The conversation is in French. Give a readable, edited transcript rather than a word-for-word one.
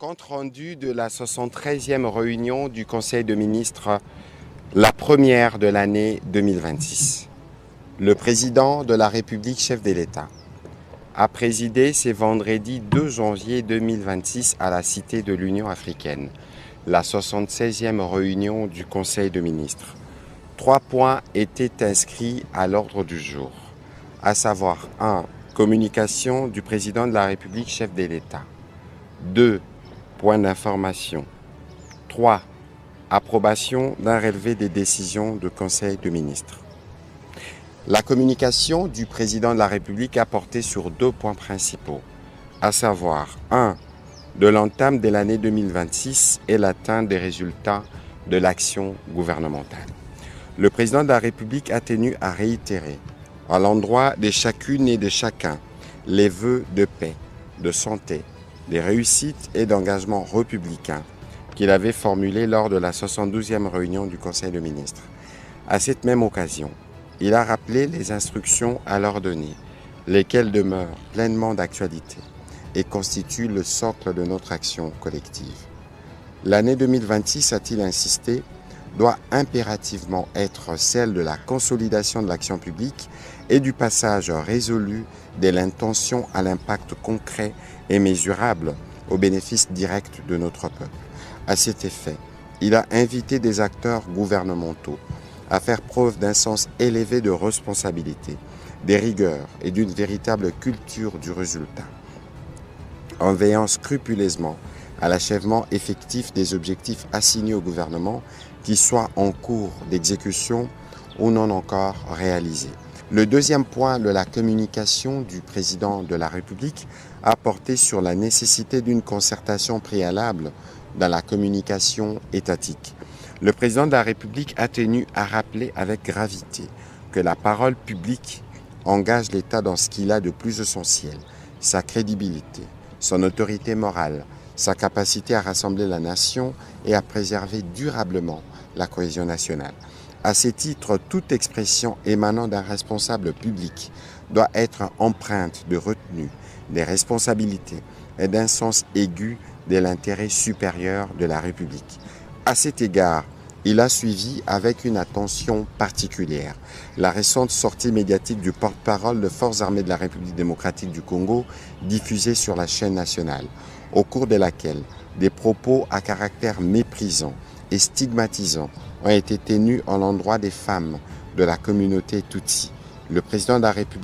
Compte rendu de la 73e réunion du Conseil de ministres, la première de l'année 2026. Le président de la République, chef de l'État, a présidé ce vendredi 2 janvier 2026 à la Cité de l'Union africaine, la 76e réunion du Conseil de ministres. 3 points étaient inscrits à l'ordre du jour, à savoir 1. Communication du président de la République, chef de l'État. 2. Point d'information. 3. Approbation d'un relevé des décisions du Conseil de ministres. La communication du président de la République a porté sur 2 points principaux, à savoir 1. De l'entame de l'année 2026 et l'atteinte des résultats de l'action gouvernementale. Le président de la République a tenu à réitérer, à l'endroit de chacune et de chacun, les vœux de paix, de santé, des réussites et d'engagement républicain qu'il avait formulés lors de la 72e réunion du Conseil de ministres. À cette même occasion, il a rappelé les instructions à leur donner, lesquelles demeurent pleinement d'actualité et constituent le socle de notre action collective. L'année 2026, a-t-il insisté, doit impérativement être celle de la consolidation de l'action publique et du passage résolu de l'intention à l'impact concret et mesurable au bénéfice direct de notre peuple. À cet effet, il a invité des acteurs gouvernementaux à faire preuve d'un sens élevé de responsabilité, des rigueurs et d'une véritable culture du résultat, en veillant scrupuleusement à l'achèvement effectif des objectifs assignés au gouvernement, qui soient en cours d'exécution ou non encore réalisés. Le deuxième point de la communication du président de la République a porté sur la nécessité d'une concertation préalable dans la communication étatique. Le président de la République a tenu à rappeler avec gravité que la parole publique engage l'État dans ce qu'il a de plus essentiel, sa crédibilité, son autorité morale, sa capacité à rassembler la nation et à préserver durablement la cohésion nationale. À ce titre, toute expression émanant d'un responsable public doit être empreinte de retenue, des responsabilités et d'un sens aigu de l'intérêt supérieur de la République. À cet égard, il a suivi avec une attention particulière la récente sortie médiatique du porte-parole des Forces armées de la République démocratique du Congo, diffusée sur la chaîne nationale, au cours de laquelle des propos à caractère méprisant et stigmatisant ont été tenus à l'endroit des femmes de la communauté Tutsi. Le président de la République